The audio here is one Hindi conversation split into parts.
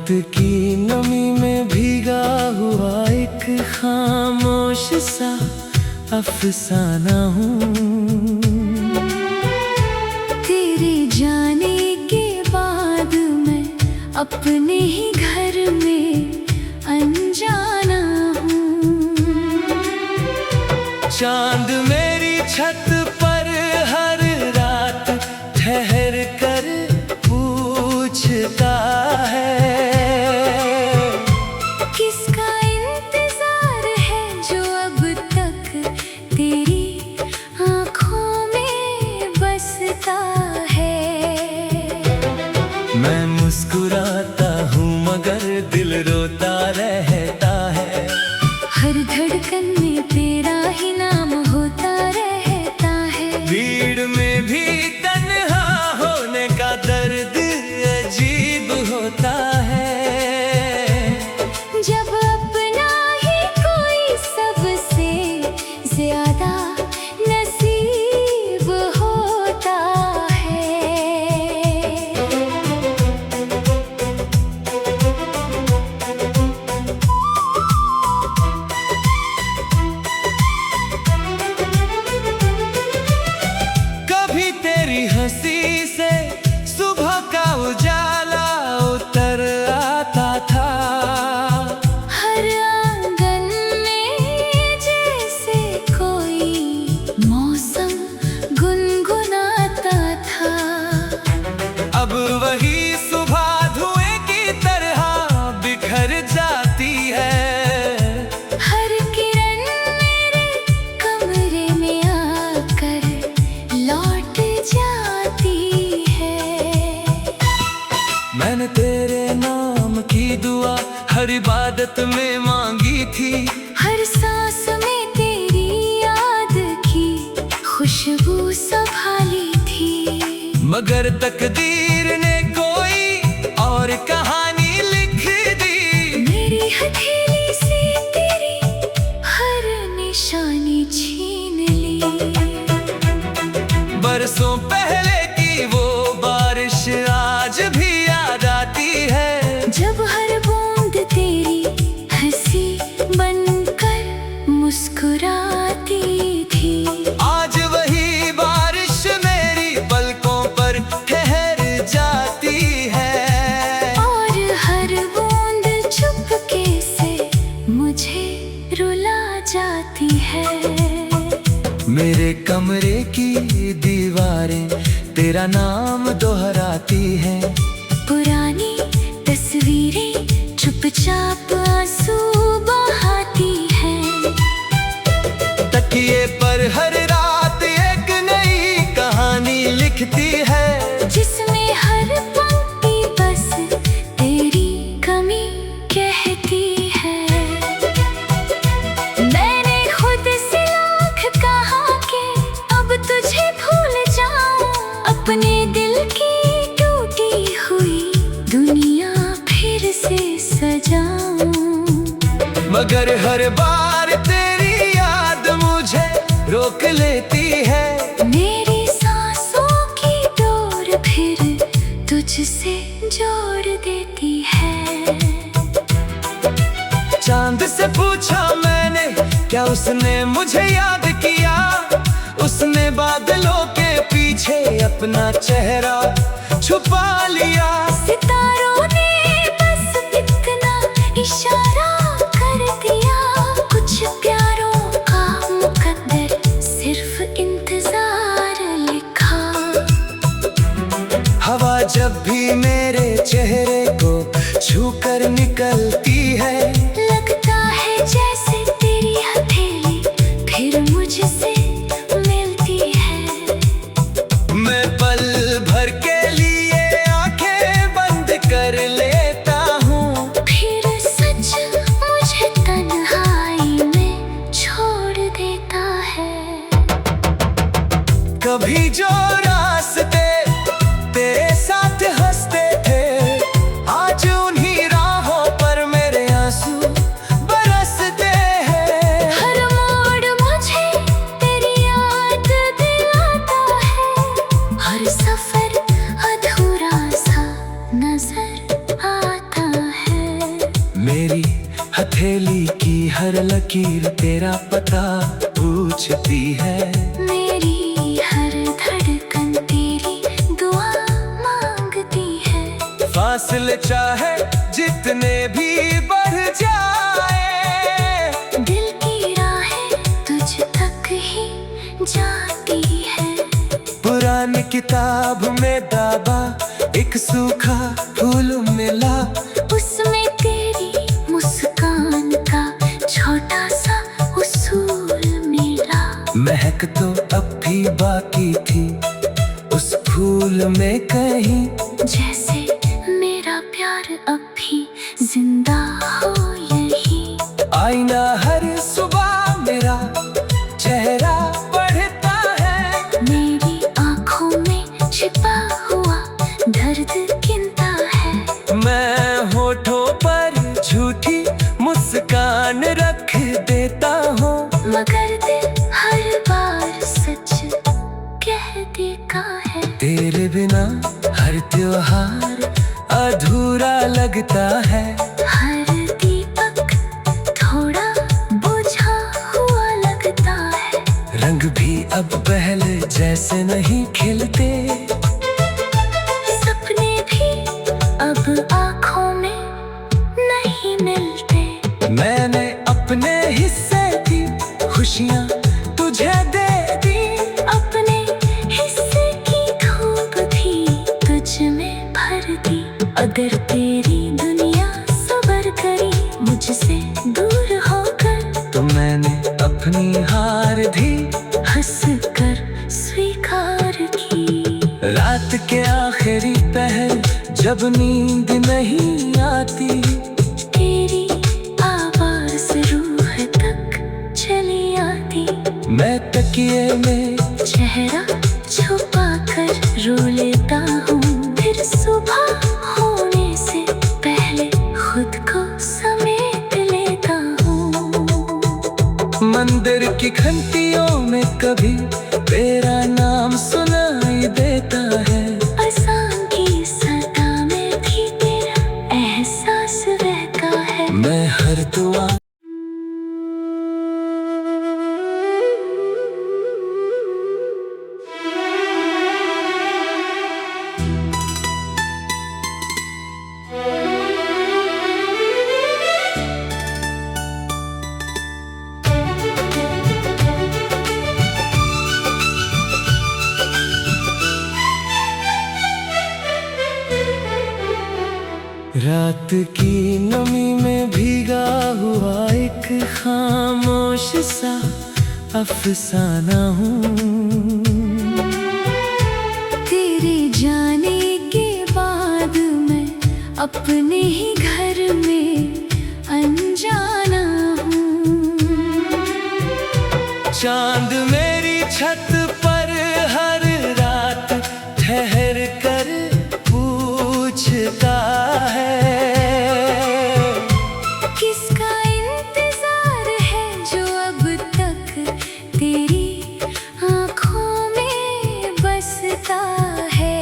की नमी में भीगा हुआ एक खामोश सा अफसाना हूँ। तेरे जाने के बाद मैं अपने ही घर में अनजाना हूँ। चांद मेरी छत पर हर रात ठहर कर पूछता है, किसका इंतजार है जो अब तक तेरी आँखों में बसता है। मैं मुस्कुराता हूँ मगर दिल रोता रहता है। हर धड़कन में तेरा ही नाम होता रहता है। भीड़ में भी तन्हा होने का दर्द अजीब होता है। जब अपना ही कोई सबसे ज्यादा नसीब होता है। कभी तेरी हंसी से सुबह का उजाला उतर आता था। हर आंगन में जैसे कोई मौसम गुनगुनाता था। अब वही सुबह धुएं की तरह बिखर जाती है। हर किरण मेरे कमरे में आकर लौट जाती है। मैंने तेरे नाम की दुआ हर इबादत में मांगी थी। हर सांस में तेरी याद की खुशबू संभाली थी। मगर तकदीर ने कोई और कहानी लिख दी। मेरी हथेली से तेरी हर निशानी छीन ली। बरसों पहले की वो बारिश आज भी याद आती है। जब हर बूंद तेरी हंसी बनकर मुस्कुराती थी। आज वही बारिश मेरी पलकों पर ठहर जाती है। और हर बूंद चुपके से मुझे रुला जाती है। मेरे कमरे की दीवारें तेरा नाम दोहराती हैं। पुरानी तस्वीरें चुपचाप आंसू बहाती हैं। तकिए पर हर रात एक नई कहानी लिखती है। जिसमें हर पंक्ति बस तेरी कमी कहती है। मैंने खुद से लाख कहा कि अब तुझे भूल जाऊं। अपने दिल की टूटी हुई दुनिया फिर से सजाऊं। मगर हर बार तेरी याद मुझे रोक लेती है। मेरी सांसों की डोर फिर तुझसे जोड़ देती है। चांद से पूछा मैंने क्या उसने मुझे याद किया। उसने बादलों के पीछे अपना चेहरा छुपा लिया। सितारों ने बस इतना इशारा कर दिया। कुछ प्यारों का मुकद्दर सिर्फ इंतजार लिखा। हवा जब भी मेरे चेहरे को छूकर निकलती है। लगता है जैसे तेरी हथेली फिर मुझसे मिलती है। मैं पल भर के लिए आंखें बंद कर गली की हर लकीर तेरा पता पूछती है। मेरी हर धड़कन तेरी दुआ मांगती है। फासले चाहे जितने भी बढ़ जाए, दिल की राहें तुझ तक ही जाती है। पुरानी किताब में दाबा एक सूखा फूल मिला, उसमें तेरी मुस्कान का छोटा सा उसूल मिला। महक तो अब भी बाकी थी उस फूल में कहीं, जैसे मेरा प्यार अब भी जिंदा हो यही। आईना हर सुबह मेरा चेहरा पढ़ता है, मेरी आंखों में छिपा हुआ दर्द गिनता है। मैं होठों पर झूठी मुस्कान रख देता हूँ, मगर दिल हर बार सच कह देता है। तेरे बिना हर त्योहार अधूरा लगता है। हर दीपक थोड़ा बुझा हुआ लगता है। रंग भी अब पहले जैसे नहीं खिलते, सपने भी अब आँखों में नहीं मिलते। मैंने अपने हिस्से की खुशियाँ तुझे दे दी, अपने हिस्से की धूप भी तुझ में भर दी। अगर तेरी दुनिया सबर करी मुझसे दूर होकर, तो मैंने अपनी हार भी हंस कर स्वीकार की। रात के आखिरी पहर जब नींद नहीं आती, तेरी आवाज़ रूह तक चली आती। मैं तकिए में चेहरा छुपा कर रो लेता हूँ, फिर सुबह होने से पहले खुद को समेट लेता हूँ। मंदिर की घंटियों में कभी तेरा नाम सुनाई देता है। अज़ान की सदा में भी तेरा एहसास रहता है। मैं हर दुआ रात की नमी में भीगा हुआ एक खामोश सा अफसाना हूँ। तेरे जाने के बाद मैं अपने ही घर में अनजाना हूँ। चांद मेरी छत पर हर रात ठहर कर पूछता है, किसका इंतजार है जो अब तक तेरी आँखों में बसता है।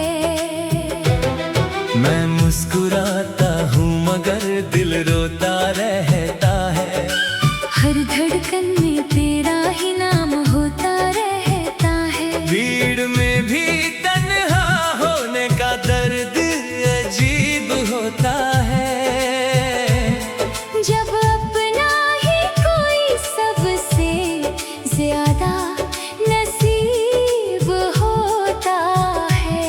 मैं मुस्कुराता हूँ मगर दिल रोता रहता है। हर धड़कन में तेरा ही नाम होता रहता है। भीड़ में भी तन्हा होने का दर्द अजीब होता है। जब अपना ही कोई सबसे ज्यादा नसीब होता है।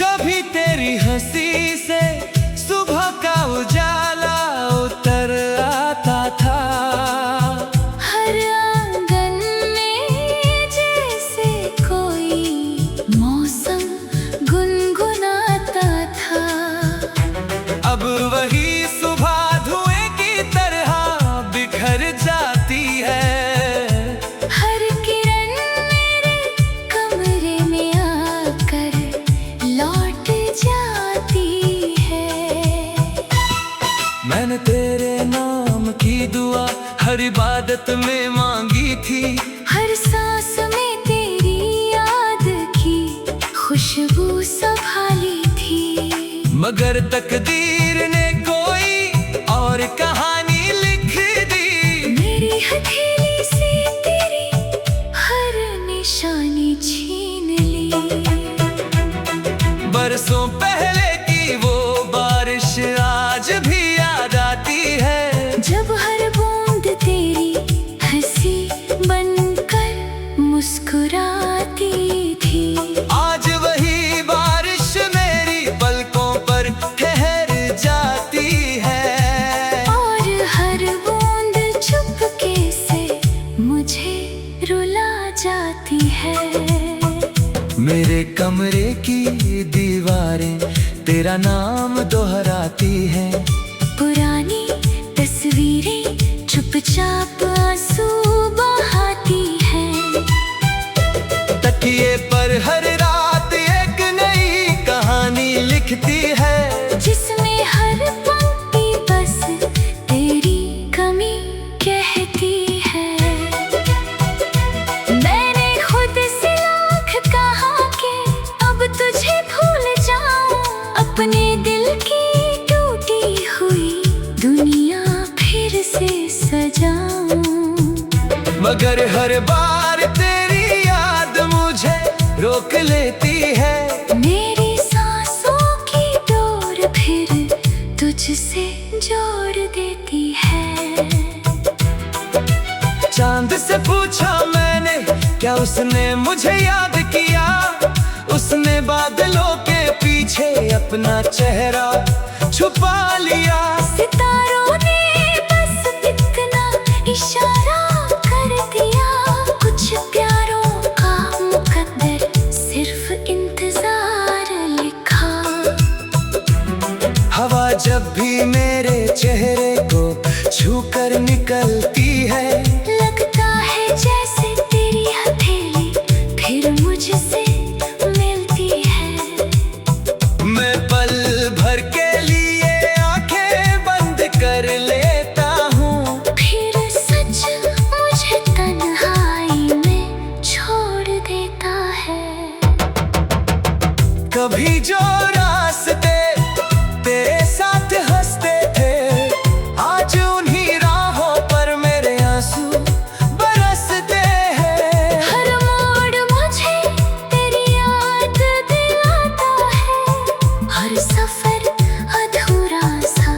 कभी तेरी हंसी से सुबह का उजाला उतर आता था। हर आंगन में जैसे कोई मौसम गुनगुनाता था। अब वही सुबह धुएं की तरह बिखर जाती है। हर किरण मेरे कमरे में आकर लौट जाती है। मैंने तेरे नाम की दुआ हर इबादत में मांगी मगर तकदीर ने कोई और कहानी लिख दी। मेरी हथेली से तेरी हर निशानी छीन ली। बरसों पहले की वो बारिश आज भी याद आती है, जब हर बूंद तेरी हंसी बनकर मुस्कुराती थी। आज वही बारिश मेरी पलकों पर ठहर जाती है, और हर बूंद चुपके से मुझे रुला जाती है। मेरे कमरे की दीवारें तेरा नाम दोहराती हैं। पुरानी तस्वीरें चुपचाप आंसू बहाती हैं। तकिए पर हर रात एक नई कहानी लिखती है, जिसमें हर पंक्ति बस तेरी कमी कहती है। मैंने खुद से लाख कहा कि अब तुझे भूल जाऊं, अपने दिल की टूटी हुई दुनिया फिर से सजाऊं। मगर हर बार तेरी याद मुझे रोक लेती है। मेरी सांसों की डोर फिर तुझसे जोड़ देती है। चांद से पूछा मैंने, क्या उसने मुझे याद किया? उसने बादलों के पीछे अपना चेहरा छुपा लिया। सितारों ने बस इतना इशारा कर दिया, कुछ प्यारों का मुकद्दर सिर्फ इंतजार लिखा। हवा जब भी मेरे चेहरे को छूकर निकलती है, लगता है जैसे तेरी हथेली फिर मुझसे मिलती है। मैं पल भर के लिए आंखें बंद कर लेता हूँ, फिर सच मुझे तन्हाई में छोड़ देता है। कभी जो रास्ते तेरे साथ हंसते थे, आज उन्हीं राहों पर मेरे आंसू बरसते हैं। हर मोड़ मुझे तेरी याद दिलाता है, हर सफर अधूरा सा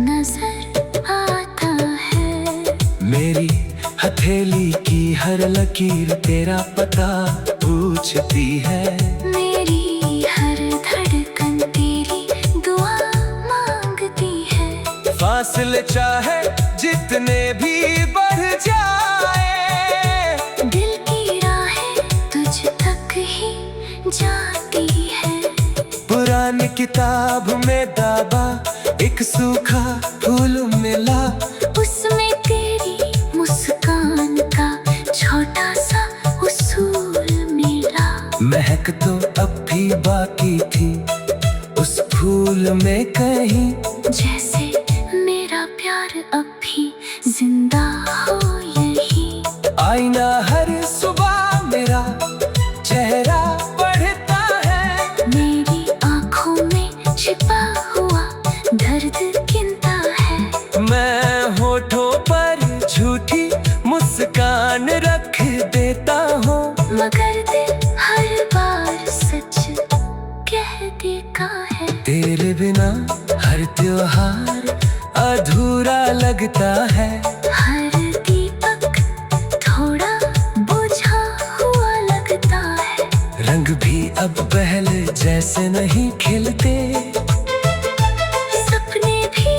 नजर आता है। मेरी हथेली की हर लकीर तेरा पता पूछती है। मेरी हर धड़कन तेरी दुआ मांगती है। फासले चाहे जितने भी बढ़ जाए, दिल की राहें तुझ तक ही जाती है। पुरानी किताब में दाबा एक सूखा फूल मिला, उसमें तेरी मुस्कान का छोटा सा उसूल मिला। महक तो अब भी बाकी थी उस फूल में कहीं, जैसे मेरा प्यार अब भी जिंदा हो यही। आईना हर सुबह मेरा चेहरा बढ़ता है, मेरी आंखों में छिपा हुआ दर्द गिनता है। मैं होठों पर झूठी मुस्कान रख देता हूँ, मगर दिल हर बार सच कह देता है। तेरे बिना हर त्योहार अधूरा लगता है। हर दीपक थोड़ा बुझा हुआ लगता है। रंग भी अब पहले जैसे नहीं खिलते, सपने भी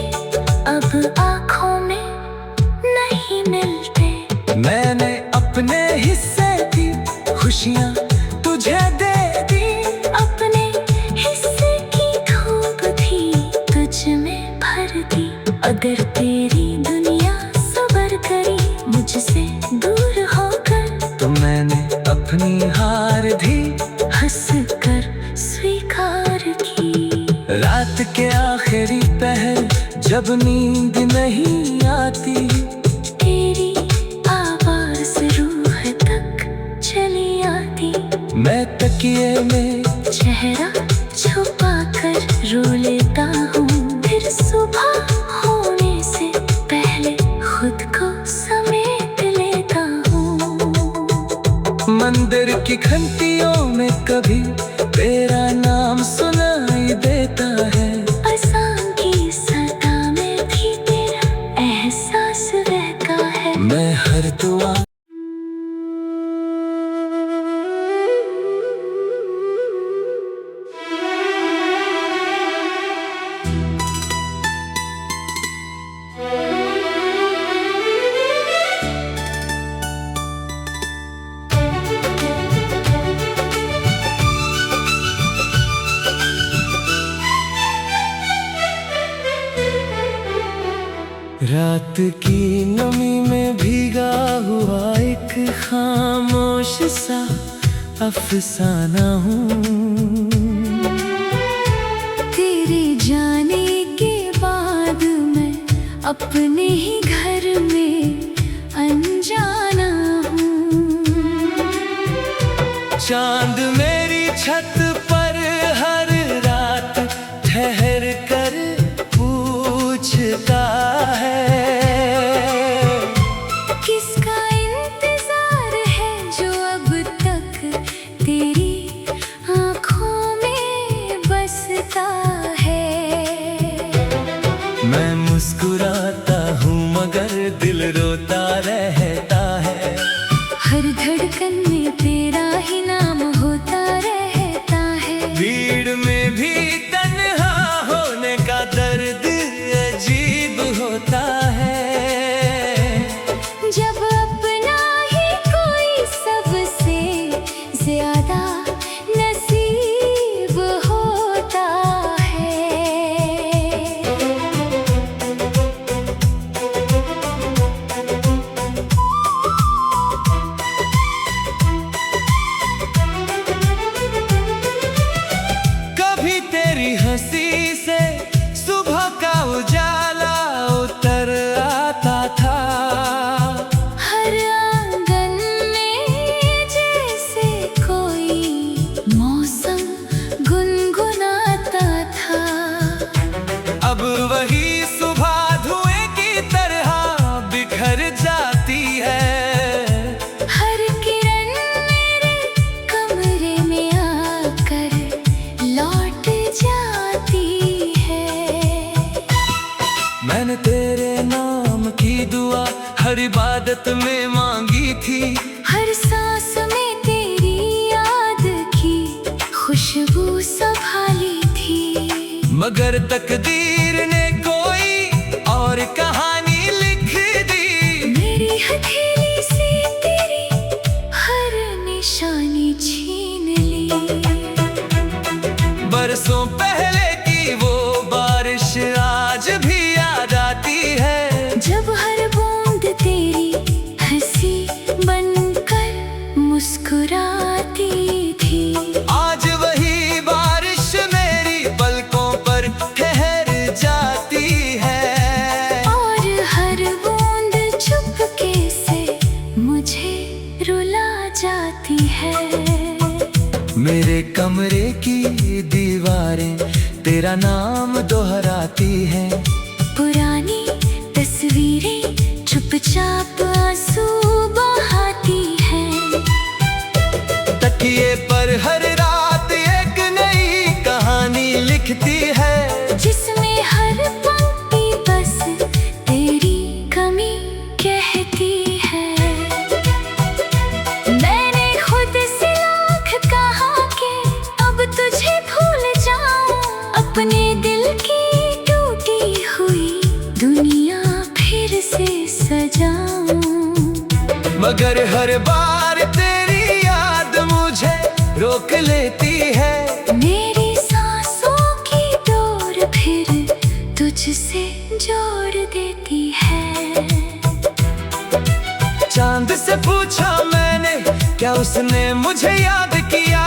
अब आँखों में नहीं मिलते। मैंने अपने हिस्से की खुशियाँ तुझे दे दी, अपने हिस्से की धूप भी तुझ में भर दी। अगर तेरी दुनिया सबर करी मुझसे दूर होकर, तो मैंने अपनी हार भी हंस कर स्वीकार की। रात के आखिरी पहर जब नींद नहीं आती, तेरी आवाज रूह तक चली आती। मैं तकिए में चेहरा छुपा कर रो लेता हूँ, फिर सुबह होने से पहले खुद को समेट लेता हूँ। मंदिर की घंटियों में कभी तेरा नाम सुनाई देता है, अज़ान की सदा में भी तेरा एहसास रहता है। मैं हर दुआ रात की नमी में भीगा हुआ एक खामोश सा अफसाना हूँ। तेरे जाने के बाद मैं अपने ही घर में अनजाना हूँ। चांद मेरी छत पर हर रात ठहर कर पूछता है, किसका इंतजार है जो अब तक तेरी आँखों में बसता है। मैं मुस्कुराता हूँ मगर दिल रोता रहता है, हर धड़कन में तेरा ही नाम होता रहता है। भीड़ में भी तन्हा होने का दर्द अजीब होता है, जब अपना ही कोई सबसे ज्यादा नसीब होता है। कभी तेरी हंसी से सुबह का उजाला उतर आता था, हर आंगन में जैसे कोई मौसम गुनगुनाता था। अब वही सुबह धुएं की तरह बिखर जाती है, हर किरण मेरे कमरे में आकर लौट जाती है। मैंने तेरे नाम की दुआ हर इबादत में मांगी थी, हर सांस में तेरी याद की खुशबू संभाली थी। मगर तकदीर ने कोई और कहानी लिख दी, मेरी हथेली से तेरी हर निशानी छीन ली। बरसों पहले की वो बारिश आज भी याद आती है, जब हर बूंद तेरी हंसी बनकर मुस्कुराती थी। आज वही बारिश मेरी पलकों पर ठहर जाती है, और हर बूंद चुपके से मुझे रुला जाती है। मेरे कमरे की दीवारें तेरा नाम दोहराती हैं, पुरानी तस्वीरें चुपचाप आंसू बहाती हैं। तकिए पर हर रात एक नई कहानी लिखती है, जिसमें हर पंक्ति बस तेरी कमी कहती है। मैंने खुद से लाख कहा कि अब तुझे भूल जाऊं, अपने दिल की टूटी हुई दुनिया फिर से सजाऊं। मगर हर बार तेरी याद मुझे रोक लेती है, मेरी सांसों की डोर फिर तुझसे जोड़ देती है। चांद से पूछा मैंने क्या उसने मुझे याद किया,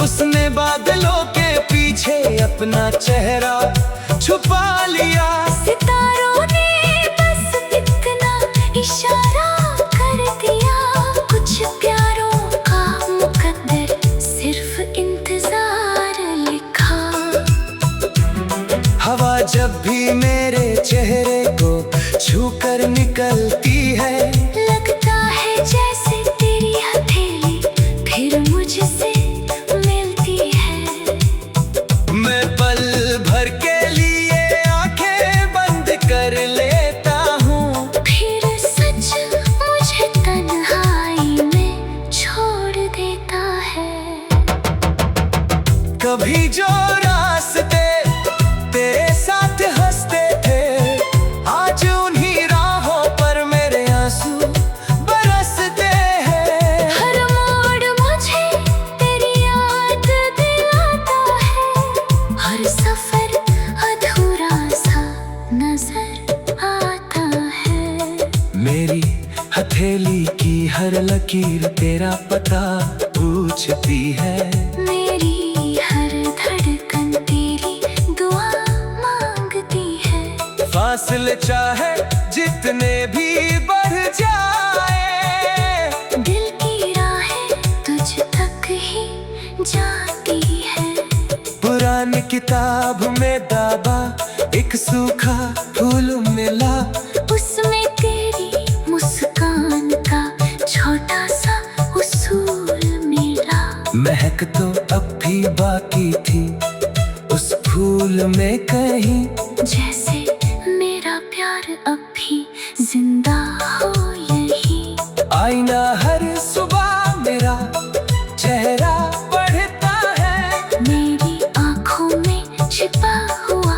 उसने बादलों के पीछे अपना चेहरा छुपा लिया। सितारों ने बस इतना इशारा कर दिया, कुछ प्यारों का मुकद्दर सिर्फ इंतजार लिखा लकीर तेरा पता पूछती है। मेरी हर धड़कन तेरी दुआ मांगती है। फासले चाहे जितने भी बढ़ जाए, दिल की राहें तुझ तक ही जाती है। पुरानी किताब में दाबा एक सूखा फूल मिला, उसमें तेरी मुस्कान का छोटा सा उसूल मिला। महक तो अब भी बाकी थी उस फूल में कहीं, जैसे मेरा प्यार अब भी जिंदा हो यही। आईना हर सुबह मेरा चेहरा बढ़ता है, मेरी आंखों में छिपा हुआ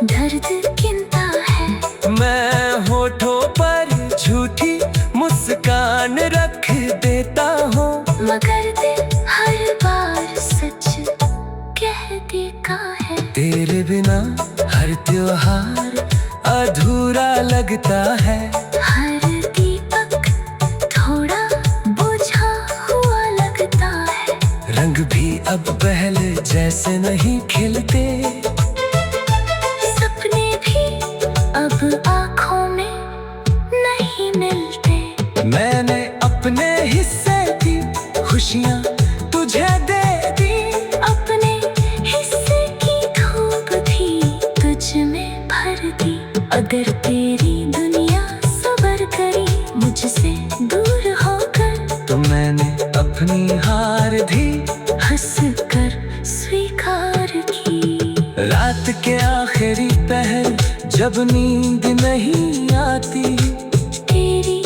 दर्द गिनता है। मैं होठों पर झूठी मुस्कान रख देता हूँ, मगर दिल हर बार सच कह देता है। तेरे बिना हर त्योहार अधूरा लगता है। हर दीपक थोड़ा बुझा हुआ लगता है। रंग भी अब पहले जैसे नहीं खिलते, सपने भी अब आँखों में नहीं मिलते। मैंने अपने हिस्से की खुशियाँ तुझे दे दी, अपने हिस्से की धूप भी तुझ में भर दी। अगर तेरी दुनिया सबर करी मुझसे दूर होकर, तो मैंने अपनी हार भी हंस कर स्वीकार की। रात के आखिरी पहर जब नींद नहीं आती, तेरी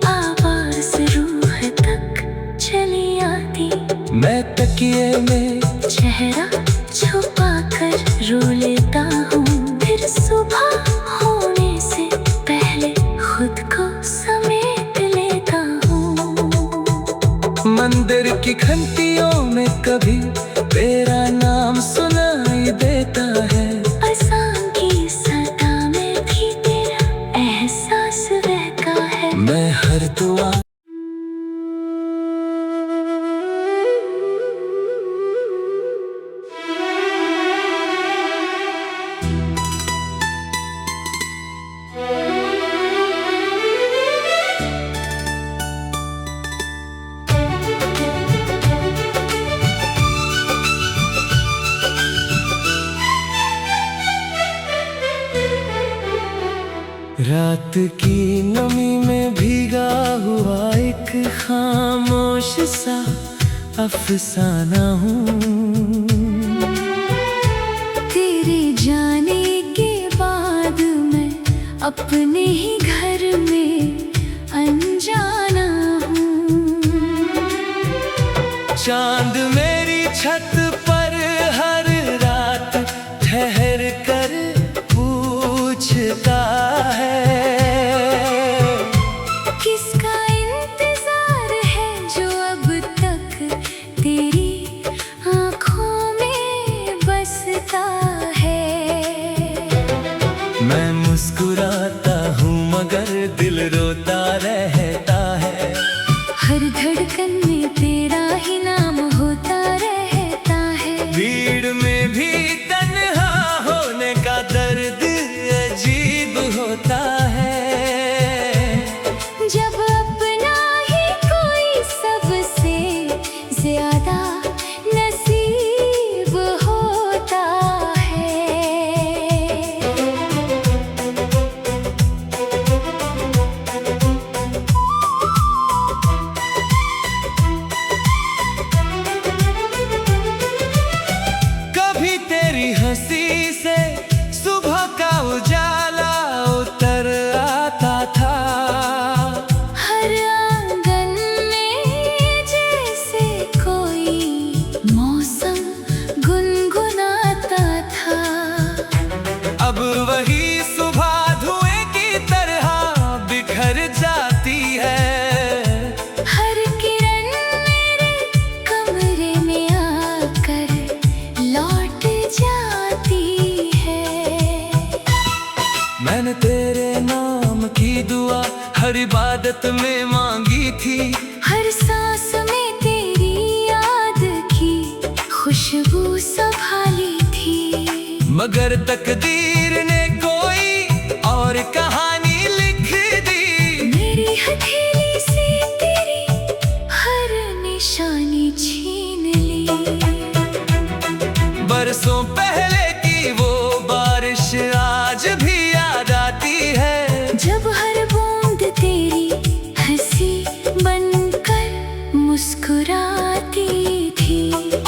आवाज रूह तक चली आती। मैं तकिए में चेहरा छुपा कर रो लेता हूँ, फिर सुबह होने से पहले खुद को समेट लेता हूँ। मंदिर की घंटियों में कभी तेरा नाम सुनाई देता है, अज़ान की सदा में भी तेरा एहसास रहता है। मैं हर दुआ रात की नमी में भीगा हुआ एक खामोश सा अफसाना हूँ। तेरे जाने के बाद मैं अपने ही घर में अनजाना हूँ। चांद मेरी छत पर हर रात ठहर कर पूछता है, किसका इंतजार है जो अब तक तेरी आँखों में बसता है। मैं मुस्कुराता हूँ मगर दिल रोता रहता है, हर धड़कन में तेरा ही नाम होता रहता है। भीड़ में भी तन्हा होने का दर्द अजीब होता है। जब अपना ही कोई सबसे ज्यादा नसीब होता है। कभी तेरी हंसी से सुबह का उजाला उतर आता था, हर आंगन में जैसे कोई मौसम गुनगुनाता था। अब वही सुबह धुएं की तरह बिखर जाती है। हर किरण मेरे कमरे में आकर लौट जाती है। मैंने तेरे नाम की दुआ हर इबादत में मांगी थी, हर मगर तकदीर ने कोई और कहानी लिख दी। मेरी हथेली से तेरी हर निशानी छीन ली। बरसों पहले की वो बारिश आज भी याद आती है, जब हर बूंद तेरी हंसी बनकर मुस्कुराती थी।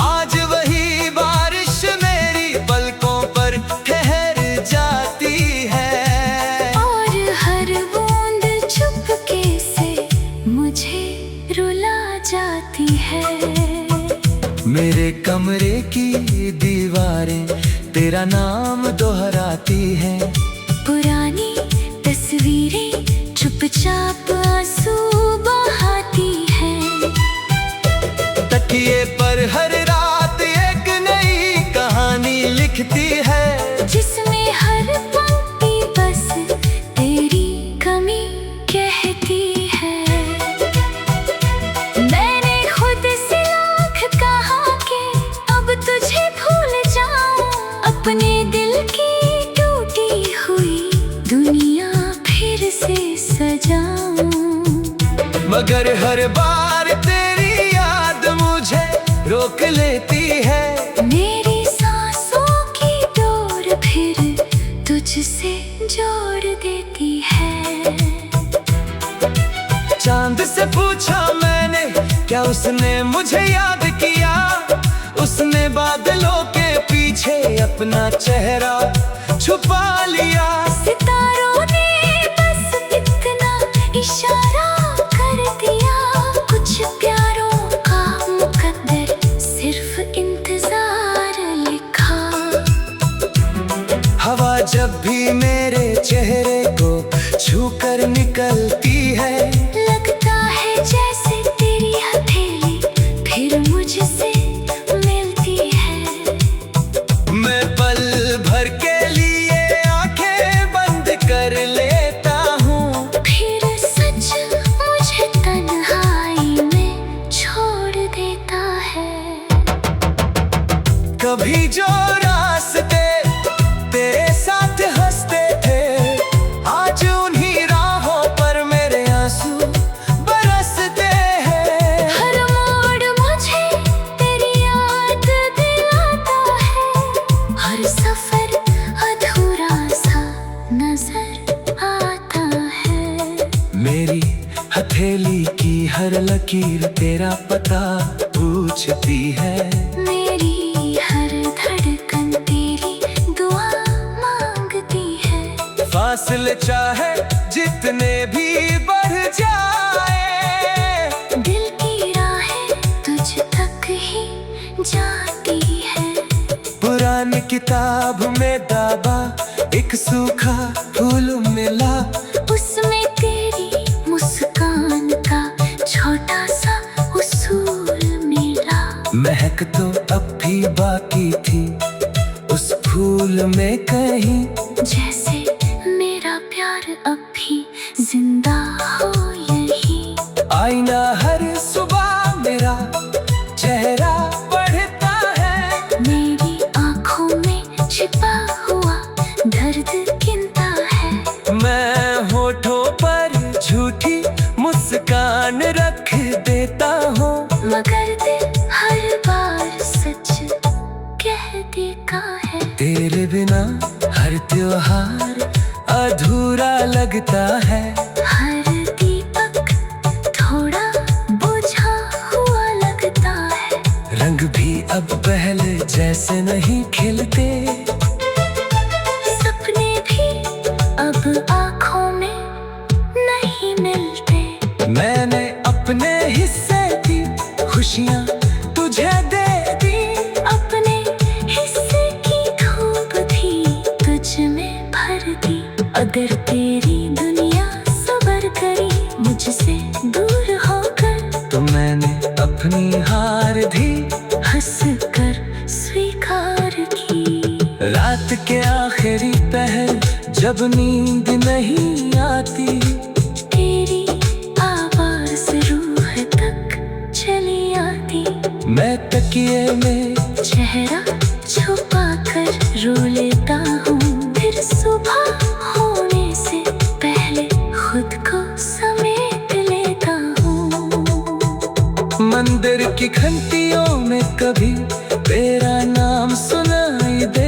आज वही बारिश मेरी पलकों पर ठहर जाती है, और हर बूंद चुपके से मुझे रुला जाती है। मेरे कमरे की दीवारें तेरा नाम दोहराती हैं। पुरानी तस्वीरें चुपचाप आंसू बहाती हैं। तकिए पर हर रात एक नई कहानी लिखती है, जिसमें हर पंक्ति बस तेरी कमी कहती है। मैंने खुद से लाख कहा कि अब तुझे भूल जाऊं, अपने दिल की टूटी हुई दुनिया फिर से सजाऊं। मगर हर बार तेरी याद मुझे रोक लेती है। मेरी सांसों की डोर फिर तुझसे जोड़ देती है। चांद से पूछा मैंने, क्या उसने मुझे याद किया? उसने बादलों के पीछे अपना चेहरा छुपा लिया। सितारों ने बस इतना इशारा कर दिया, कुछ प्यारों का मुकद्दर सिर्फ इंतजार लिखा। हवा जब भी मेरे चेहरे को छूकर निकलती है, लगता है जैसे तेरी हथेली फिर मुझसे मिलती है। मैं पल भर के लिए आंखें बंद कर लेता हूँ, फिर सच मुझे तन्हाई में छोड़ देता है। कभी जो रास्ते तेरे साथ हंसते थे, आज उन्हीं राहों पर मेरे आंसू बरसते हैं। हर मोड़ मुझे तेरी याद दिलाता है, हर सफर अधूरा सा नजर आता है। मेरी हथेली की हर लकीर तेरा पता पूछती है। मेरी हर धड़कन तेरी दुआ मांगती है। फासले चाहे जितने भी बढ़ जाए, दिल की राहें तुझ तक ही जाती है। पुरानी किताब में दाबा एक सूखा फूल मिला, उसमें तेरी मुस्कान का छोटा सा उसूल मिला। महक तो अब भी बाकी थी उस फूल में कहीं, जैसे मेरा प्यार अब भी जिंदा हो यही। आईना हर सुबह मेरा चेहरा बढ़ता है, मेरी आंखों में छिपा हुआ दर्द गिनता है। मैं होठों पर झूठी मुस्कान रख देता हूँ, मगर दिल हर बार सच कह देता है। तेरे बिना हर त्योहार अधूरा लगता है। हर दीपक थोड़ा बुझा हुआ लगता है। रंग भी अब पहले जैसे नहीं खिलते, सपने भी अब आँखों में नहीं मिलते। मैंने अपने हिस्से की खुशियाँ तुझे दे दी, अपने हिस्से की धूप भी तुझ में भर दी। अगर तेरी दुनिया सबर करी मुझसे दूर होकर, तो मैंने अपनी हार भी हंस कर स्वीकार की। रात के आखिरी पहर जब नींद नहीं आती, तेरी आवाज रूह तक चली आती। मैं तकिए में चेहरा छुपा कर रो लेता हूँ, फिर सुबह होने से पहले खुद को समेट लेता हूँ। मंदिर की घंटियों में कभी तेरा नाम सुनाई दे,